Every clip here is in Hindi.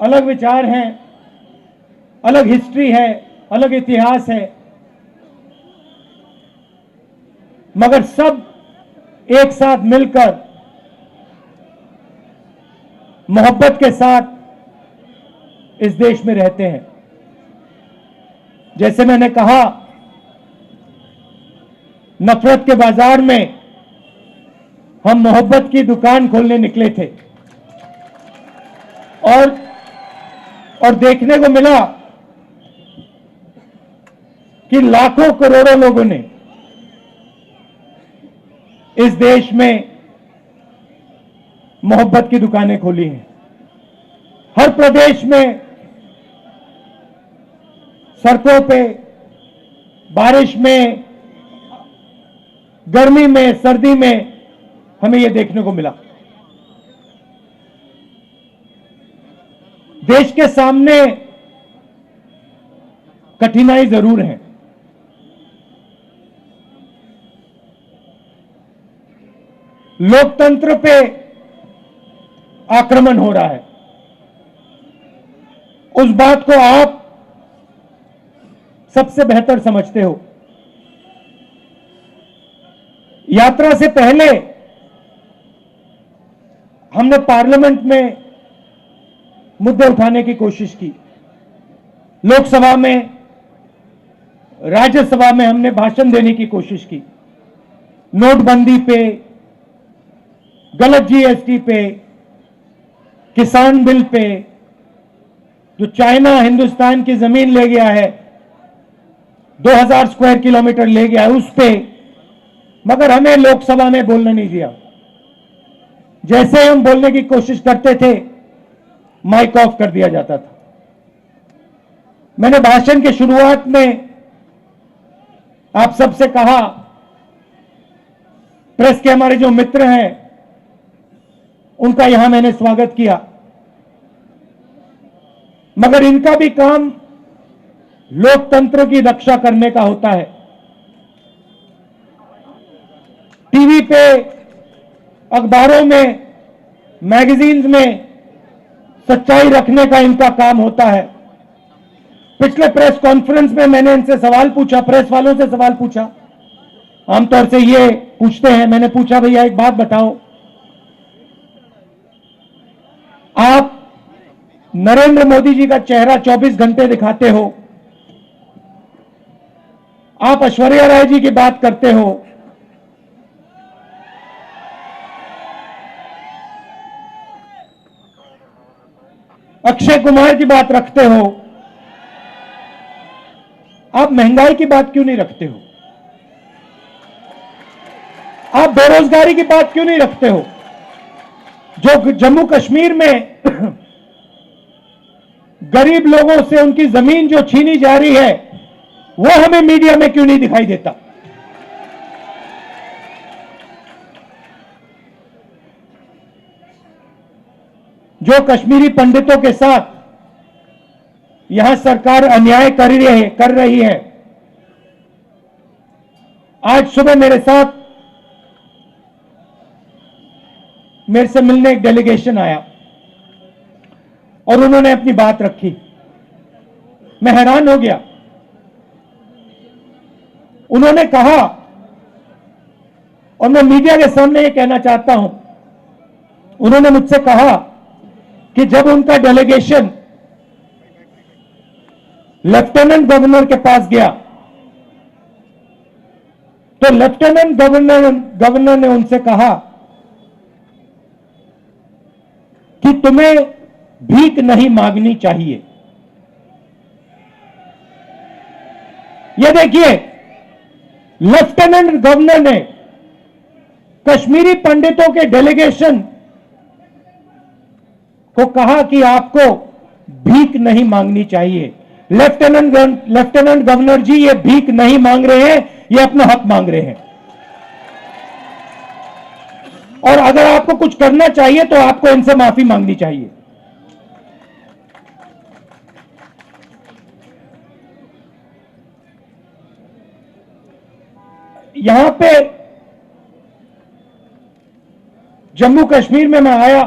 अलग विचार हैं, अलग हिस्ट्री है, अलग इतिहास है, मगर सब एक साथ मिलकर मोहब्बत के साथ इस देश में रहते हैं। जैसे मैंने कहा, नफरत के बाजार में हम मोहब्बत की दुकान खोलने निकले थे और देखने को मिला कि लाखों करोड़ों लोगों ने इस देश में मोहब्बत की दुकानें खोली हैं। हर प्रदेश में सड़कों पे, बारिश में, गर्मी में, सर्दी में हमें यह देखने को मिला। देश के सामने कठिनाई जरूर है, लोकतंत्र पे आक्रमण हो रहा है। उस बात को आप सबसे बेहतर समझते हो। यात्रा से पहले हमने पार्लियामेंट में मुद्दे उठाने की कोशिश की, लोकसभा में, राज्यसभा में हमने भाषण देने की कोशिश की, नोटबंदी पे, गलत जीएसटी पे, किसान बिल पे, जो चाइना हिंदुस्तान की जमीन ले गया है, 2000 स्क्वायर किलोमीटर ले गया है, उस पे, मगर हमें लोकसभा में बोलने नहीं दिया। जैसे हम बोलने की कोशिश करते थे, माइक ऑफ कर दिया जाता था। मैंने भाषण के शुरुआत में आप सबसे कहा, प्रेस के हमारे जो मित्र हैं उनका यहां मैंने स्वागत किया, मगर इनका भी काम लोकतंत्र की रक्षा करने का होता है। टीवी पे, अखबारों में, मैगजीन्स में सच्चाई रखने का इनका काम होता है। पिछले प्रेस कॉन्फ्रेंस में मैंने इनसे सवाल पूछा, प्रेस वालों से सवाल पूछा, आमतौर से ये पूछते हैं। मैंने पूछा, भैया एक बात बताओ, आप नरेंद्र मोदी जी का चेहरा 24 घंटे दिखाते हो, आप ऐश्वर्या राय जी की बात करते हो, अक्षय कुमार की बात रखते हो, आप महंगाई की बात क्यों नहीं रखते हो? आप बेरोजगारी की बात क्यों नहीं रखते हो? जो जम्मू कश्मीर में गरीब लोगों से उनकी जमीन जो छीनी जा रही है, वो हमें मीडिया में क्यों नहीं दिखाई देता? जो कश्मीरी पंडितों के साथ यहां सरकार अन्याय कर रही है। आज सुबह मेरे से मिलने एक डेलीगेशन आया और उन्होंने अपनी बात रखी। मैं हैरान हो गया। उन्होंने कहा, और मैं मीडिया के सामने ये कहना चाहता हूं, उन्होंने मुझसे कहा कि जब उनका डेलीगेशन लेफ्टिनेंट गवर्नर के पास गया तो लेफ्टिनेंट गवर्नर ने उनसे कहा कि तुम्हें भीख नहीं मांगनी चाहिए। यह देखिए, लेफ्टिनेंट गवर्नर ने कश्मीरी पंडितों के डेलीगेशन को कहा कि आपको भीख नहीं मांगनी चाहिए। लेफ्टिनेंट गवर्नर जी, ये भीख नहीं मांग रहे हैं, ये अपना हक मांग रहे हैं। और अगर आपको कुछ करना चाहिए तो आपको इनसे माफी मांगनी चाहिए। यहां पे जम्मू कश्मीर में मैं आया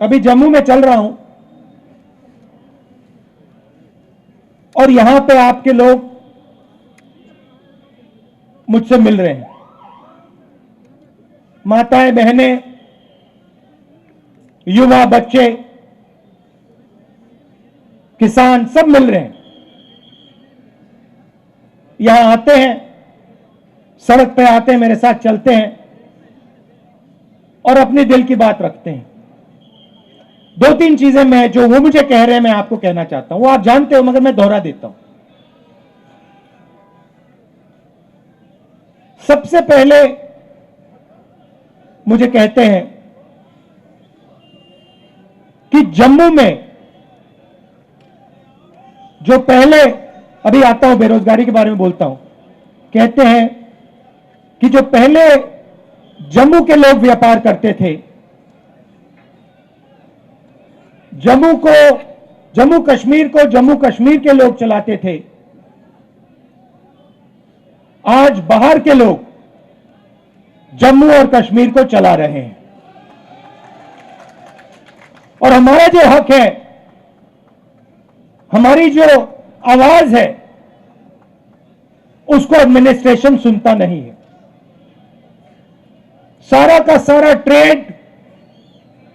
अभी जम्मू में चल रहा हूं और यहां पे आपके लोग मुझसे मिल रहे हैं, माताएं बहनें, युवा, बच्चे, किसान सब मिल रहे हैं। यहां आते हैं, सड़क पे आते हैं, मेरे साथ चलते हैं और अपने दिल की बात रखते हैं। दो तीन चीजें मैं जो वो मुझे कह रहे हैं मैं आपको कहना चाहता हूं, वो आप जानते हो मगर मैं दोहरा देता हूं। सबसे पहले मुझे कहते हैं कि जम्मू में जो पहले, अभी आता हूं बेरोजगारी के बारे में बोलता हूं, कहते हैं कि जो पहले जम्मू के लोग व्यापार करते थे, जम्मू कश्मीर को जम्मू कश्मीर के लोग चलाते थे, आज बाहर के लोग जम्मू और कश्मीर को चला रहे हैं। और हमारा जो हक है, हमारी जो आवाज है, उसको एडमिनिस्ट्रेशन सुनता नहीं है। सारा का सारा ट्रेड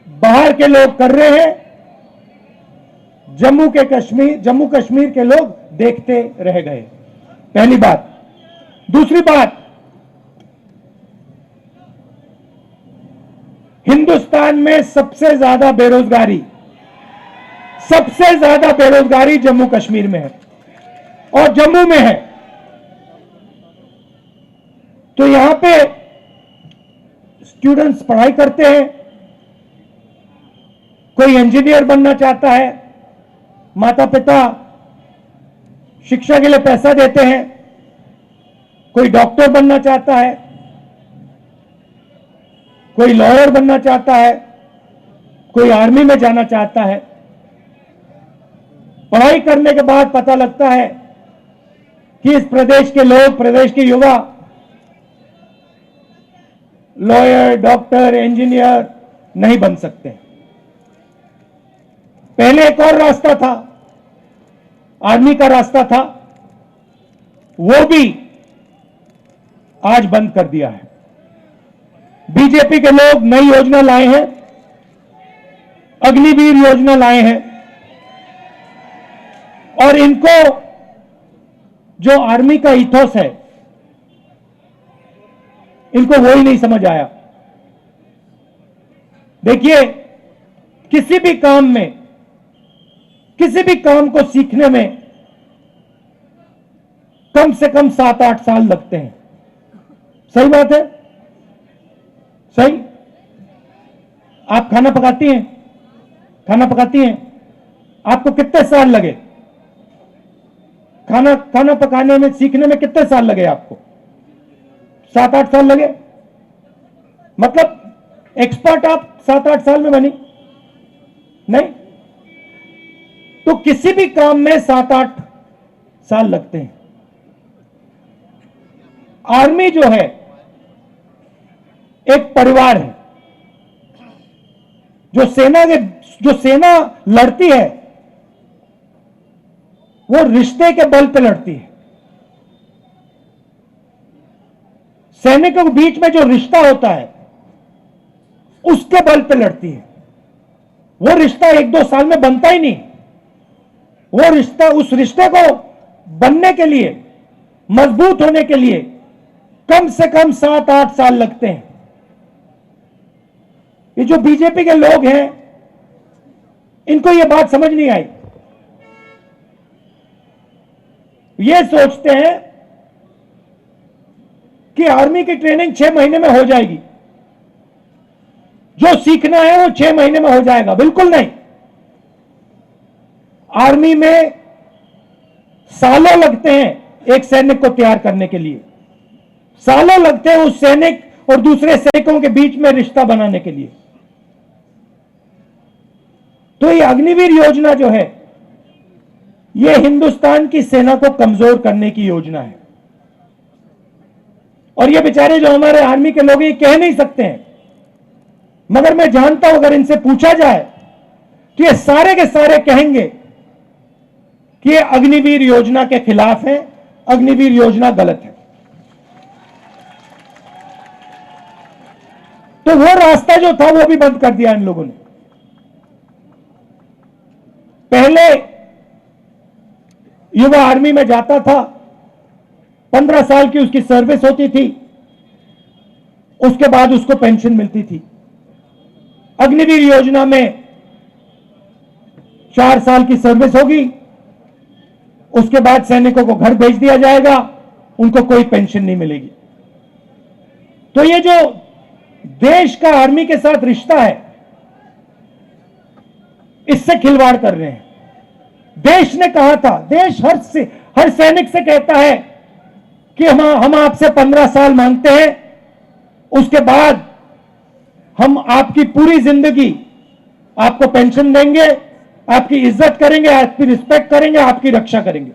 बाहर के लोग कर रहे हैं, जम्मू कश्मीर के लोग देखते रह गए। पहली बात। दूसरी बात, हिंदुस्तान में सबसे ज्यादा बेरोजगारी जम्मू कश्मीर में है और जम्मू में है। तो यहां पे स्टूडेंट्स पढ़ाई करते हैं, कोई इंजीनियर बनना चाहता है, माता पिता शिक्षा के लिए पैसा देते हैं, कोई डॉक्टर बनना चाहता है, कोई लॉयर बनना चाहता है, कोई आर्मी में जाना चाहता है। पढ़ाई करने के बाद पता लगता है कि इस प्रदेश के लोग, प्रदेश के युवा लॉयर, डॉक्टर, इंजीनियर नहीं बन सकते। पहले एक और रास्ता था, आर्मी का रास्ता था, वो भी आज बंद कर दिया है। बीजेपी के लोग नई योजना लाए हैं, अग्निवीर योजना लाए हैं, और इनको जो आर्मी का इथोस है, इनको वो ही नहीं समझ आया। देखिए, किसी भी काम को सीखने में कम से कम 7-8 साल लगते हैं। सही बात है? सही? आप खाना पकाती हैं, आपको कितने साल लगे? खाना पकाने में, सीखने में कितने साल लगे आपको? 7-8 साल लगे। मतलब एक्सपर्ट आप 7-8 साल में बनी? नहीं। तो किसी भी काम में 7-8 साल लगते हैं। आर्मी जो है एक परिवार है। जो सेना लड़ती है, वो रिश्ते के बल पे लड़ती है। सैनिकों के बीच में जो रिश्ता होता है, उसके बल पे लड़ती है। वो रिश्ता 1-2 साल में बनता ही नहीं। वो रिश्ता, उस रिश्ते को बनने के लिए, मजबूत होने के लिए कम से कम 7-8 साल लगते हैं। ये जो बीजेपी के लोग हैं, इनको ये बात समझ नहीं आई। ये सोचते हैं कि आर्मी की ट्रेनिंग 6 महीने में हो जाएगी, जो सीखना है वो 6 महीने में हो जाएगा। बिल्कुल नहीं। आर्मी में सालों लगते हैं एक सैनिक को तैयार करने के लिए। सालों लगते हैं उस सैनिक और दूसरे सैनिकों के बीच में रिश्ता बनाने के लिए। तो ये अग्निवीर योजना जो है, ये हिंदुस्तान की सेना को कमजोर करने की योजना है। और ये बेचारे जो हमारे आर्मी के लोग, ये कह नहीं सकते हैं, मगर मैं जानता हूं अगर इनसे पूछा जाए तो ये सारे के सारे कहेंगे कि ये अग्निवीर योजना के खिलाफ है, अग्निवीर योजना गलत है। तो वो रास्ता जो था वो भी बंद कर दिया इन लोगों ने। पहले युवा आर्मी में जाता था, 15 साल की उसकी सर्विस होती थी, उसके बाद उसको पेंशन मिलती थी। अग्निवीर योजना में 4 साल की सर्विस होगी, उसके बाद सैनिकों को घर भेज दिया जाएगा, उनको कोई पेंशन नहीं मिलेगी। तो ये जो देश का आर्मी के साथ रिश्ता है, इससे खिलवाड़ कर रहे हैं। देश ने कहा था, देश हर सैनिक से कहता है कि हम आपसे 15 साल मांगते हैं, उसके बाद हम आपकी पूरी जिंदगी आपको पेंशन देंगे, आपकी इज्जत करेंगे, आपकी रिस्पेक्ट करेंगे, आपकी रक्षा करेंगे।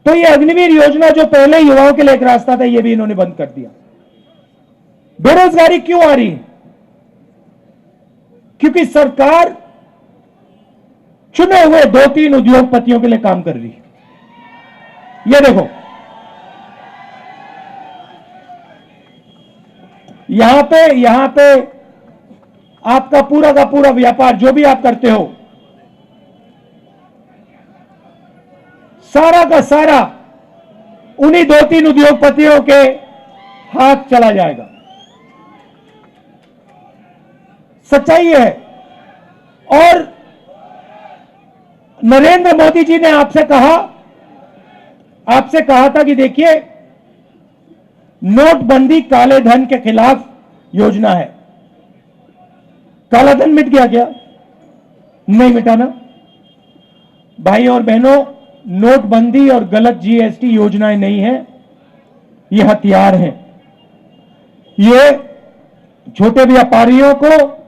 तो ये अग्निवीर योजना जो पहले युवाओं के लिए एक रास्ता था, ये भी इन्होंने बंद कर दिया। बेरोजगारी क्यों आ रही है? क्योंकि सरकार चुने हुए 2-3 उद्योगपतियों के लिए काम कर रही है। ये देखो, यहां पे आपका पूरा का पूरा व्यापार जो भी आप करते हो, सारा का सारा उन्हीं 2-3 उद्योगपतियों के हाथ चला जाएगा। सच्चाई है। और नरेंद्र मोदी जी ने आपसे कहा था कि देखिए, नोटबंदी काले धन के खिलाफ योजना है। काला धन मिट गया क्या? नहीं मिटाना। भाई और बहनों, नोटबंदी और गलत जीएसटी योजनाएं नहीं है, ये हथियार हैं। ये छोटे व्यापारियों को,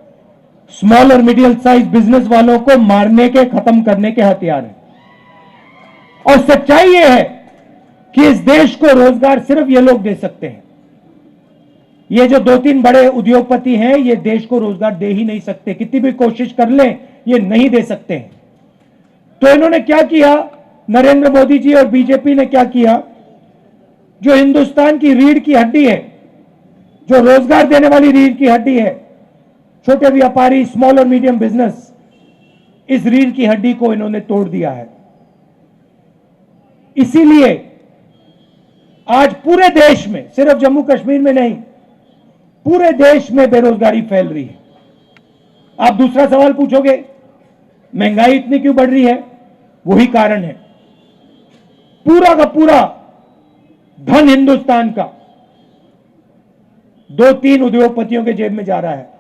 स्मॉल और मिडिल साइज बिजनेस वालों को मारने के, खत्म करने के हथियार हैं। और सच्चाई ये है कि इस देश को रोजगार सिर्फ ये लोग दे सकते हैं। ये जो 2-3 बड़े उद्योगपति हैं, ये देश को रोजगार दे ही नहीं सकते। कितनी भी कोशिश कर लें, ये नहीं दे सकते हैं। तो इन्होंने क्या किया, नरेंद्र मोदी जी और बीजेपी ने क्या किया, जो हिंदुस्तान की रीढ़ की हड्डी है, जो रोजगार देने वाली रीढ़ की हड्डी है, छोटे व्यापारी, स्मॉल और मीडियम बिजनेस, इस रीढ़ की हड्डी को इन्होंने तोड़ दिया है। इसीलिए आज पूरे देश में, सिर्फ जम्मू कश्मीर में नहीं, पूरे देश में बेरोजगारी फैल रही है। आप दूसरा सवाल पूछोगे, महंगाई इतनी क्यों बढ़ रही है? वही कारण है। पूरा का पूरा धन हिंदुस्तान का 2-3 उद्योगपतियों के जेब में जा रहा है।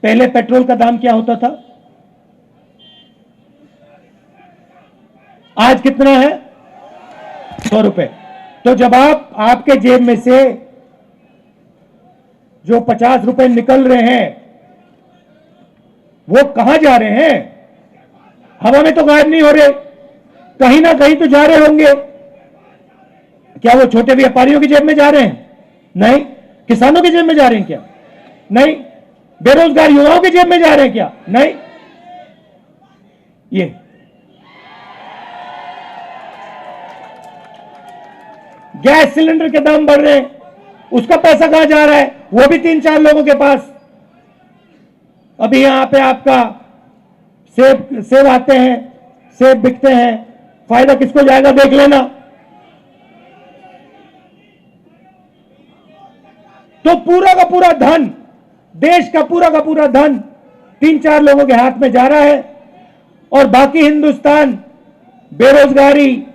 पहले पेट्रोल का दाम क्या होता था? आज कितना है? 100 रुपए। तो जब आपके जेब में से जो 50 रुपए निकल रहे हैं, वो कहां जा रहे हैं? हवा में तो गायब नहीं हो रहे, कहीं ना कहीं तो जा रहे होंगे। क्या वो छोटे व्यापारियों की जेब में जा रहे हैं? नहीं। किसानों की जेब में जा रहे हैं क्या? नहीं। बेरोजगार युवाओं की जेब में जा रहे हैं क्या? नहीं। ये गैस सिलेंडर के दाम बढ़ रहे हैं, उसका पैसा कहां जा रहा है? वो भी 3-4 लोगों के पास। अभी यहां पे आपका सेब आते हैं, सेब बिकते हैं, फायदा किसको जाएगा देख लेना। तो पूरा का पूरा धन, देश का पूरा धन 3-4 लोगों के हाथ में जा रहा है, और बाकी हिंदुस्तान बेरोजगारी,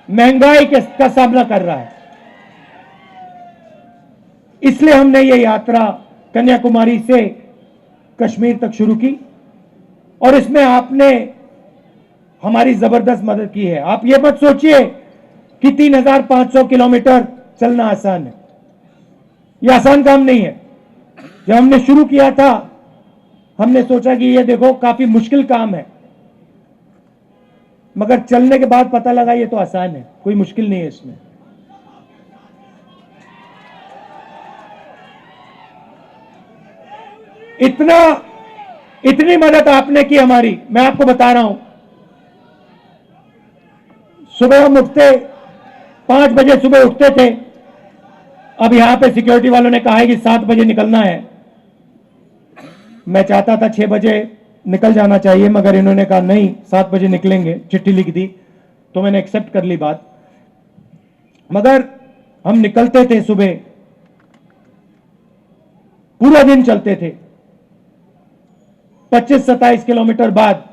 महंगाई का सामना कर रहा है। इसलिए हमने ये यात्रा कन्याकुमारी से कश्मीर तक शुरू की, और इसमें आपने हमारी जबरदस्त मदद की है। आप ये मत सोचिए कि 3500 किलोमीटर चलना आसान है। यह आसान काम नहीं है। जब हमने शुरू किया था, हमने सोचा कि ये देखो काफी मुश्किल काम है, मगर चलने के बाद पता लगा ये तो आसान है, कोई मुश्किल नहीं है इसमें। इतनी मदद आपने की हमारी, मैं आपको बता रहा हूं। सुबह हम उठते 5 बजे सुबह उठते थे, अब यहां पे सिक्योरिटी वालों ने कहा है कि 7 बजे निकलना है। मैं चाहता था 6 बजे निकल जाना चाहिए, मगर इन्होंने कहा नहीं 7 बजे निकलेंगे, चिट्ठी लिख दी, तो मैंने एक्सेप्ट कर ली बात। मगर हम निकलते थे सुबह, पूरा दिन चलते थे, 25-27 किलोमीटर बाद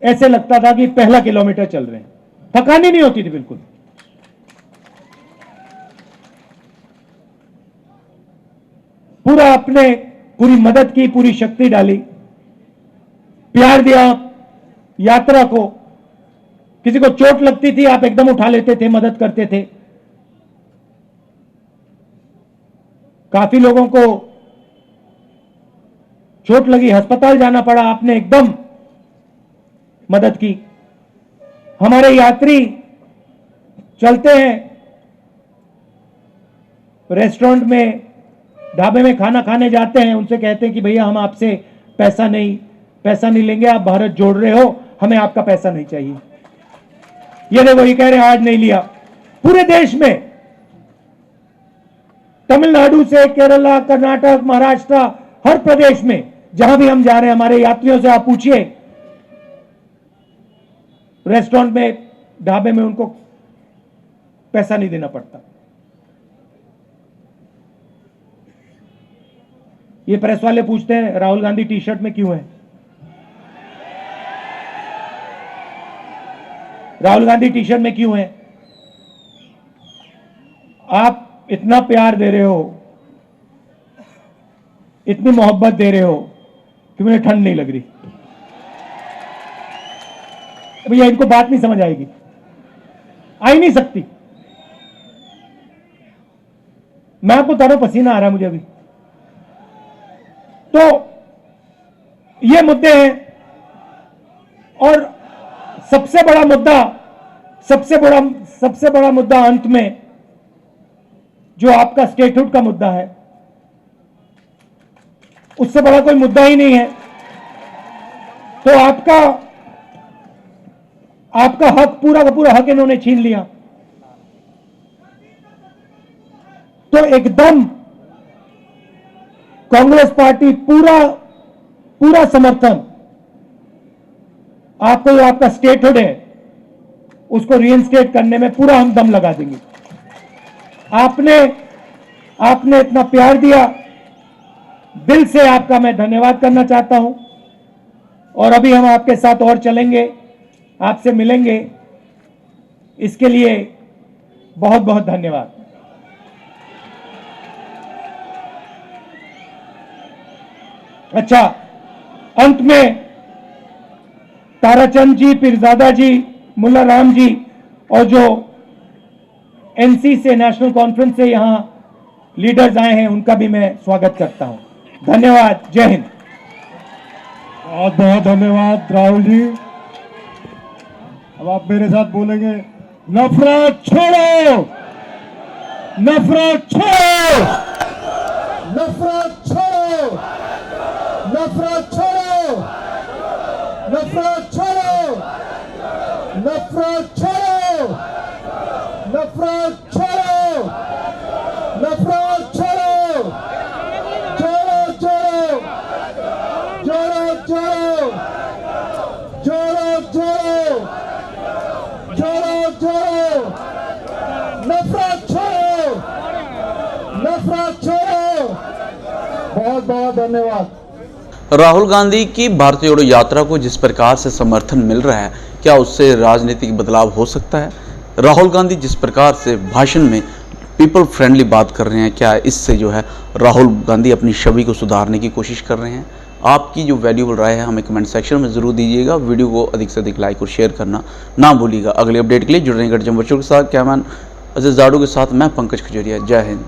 ऐसे लगता था कि पहला किलोमीटर चल रहे हैं, थकान ही नहीं होती थी बिल्कुल। पूरा अपने पूरी मदद की, पूरी शक्ति डाली, प्यार दिया यात्रा को। किसी को चोट लगती थी आप एकदम उठा लेते थे, मदद करते थे। काफी लोगों को चोट लगी, अस्पताल जाना पड़ा, आपने एकदम मदद की। हमारे यात्री चलते हैं, रेस्टोरेंट में, ढाबे में खाना खाने जाते हैं, उनसे कहते हैं कि भैया हम आपसे पैसा नहीं लेंगे, आप भारत जोड़ रहे हो, हमें आपका पैसा नहीं चाहिए। ये देखो, ये कह रहे हैं आज नहीं लिया। पूरे देश में, तमिलनाडु से केरला, कर्नाटक, महाराष्ट्र, हर प्रदेश में जहां भी हम जा रहे हैं, हमारे यात्रियों से आप पूछिए, रेस्टोरेंट में, ढाबे में उनको पैसा नहीं देना पड़ता। ये प्रेस वाले पूछते हैं राहुल गांधी टी शर्ट में क्यों है? राहुल गांधी टी शर्ट में क्यों है? आप इतना प्यार दे रहे हो, इतनी मोहब्बत दे रहे हो कि मुझे ठंड नहीं लग रही। भैया इनको बात नहीं समझ आएगी, आ ही नहीं सकती। मैं आपको तारो पसीना आ रहा है मुझे अभी। तो ये मुद्दे हैं, और सबसे बड़ा मुद्दा अंत में जो आपका स्टेटहुड का मुद्दा है, उससे बड़ा कोई मुद्दा ही नहीं है। तो आपका हक, पूरा का पूरा हक इन्होंने छीन लिया। तो एकदम कांग्रेस पार्टी पूरा समर्थन, आपको जो आपका स्टेटहुड है उसको रीइंस्टेट करने में पूरा हम दम लगा देंगे। आपने इतना प्यार दिया, दिल से आपका मैं धन्यवाद करना चाहता हूं। और अभी हम आपके साथ और चलेंगे, आपसे मिलेंगे, इसके लिए बहुत बहुत धन्यवाद। अच्छा, अंत में ताराचंद जी, पीरजादा जी, मुल्ला राम जी और जो एनसी से, नेशनल कॉन्फ्रेंस से यहां लीडर्स आए हैं, उनका भी मैं स्वागत करता हूं। धन्यवाद, जय हिंद। बहुत बहुत धन्यवाद राहुल जी। अब आप मेरे साथ बोलेंगे, नफरत छोड़ो, नफरत छोड़ो, नफरत छोड़ो, नफरत छोड़ो, नफरत छोड़ो, नफरत छोड़ो, नफरत छोड़ो, नफरत छोड़ो, जोड़ो जोड़ो, जोड़ो जोड़ो, जोड़ो जोड़ो, जोड़ो जोड़ो, नफरत छोड़ो, नफरत छोड़ो। बहुत बहुत धन्यवाद। राहुल गांधी की भारत जोड़ो यात्रा को जिस प्रकार से समर्थन मिल रहा है, क्या उससे राजनीतिक बदलाव हो सकता है? राहुल गांधी जिस प्रकार से भाषण में पीपल फ्रेंडली बात कर रहे हैं, क्या इससे जो है राहुल गांधी अपनी छवि को सुधारने की कोशिश कर रहे हैं? आपकी जो वैल्यूबल राय है हमें कमेंट सेक्शन में ज़रूर दीजिएगा। वीडियो को अधिक से अधिक लाइक और शेयर करना ना भूलिएगा। अगले अपडेट के लिए जुड़ रहे हैं गढ़ वर्चुअल के साथ। कैमरामैन अजीज जाडू के साथ मैं पंकज खजूरिया। जय हिंद।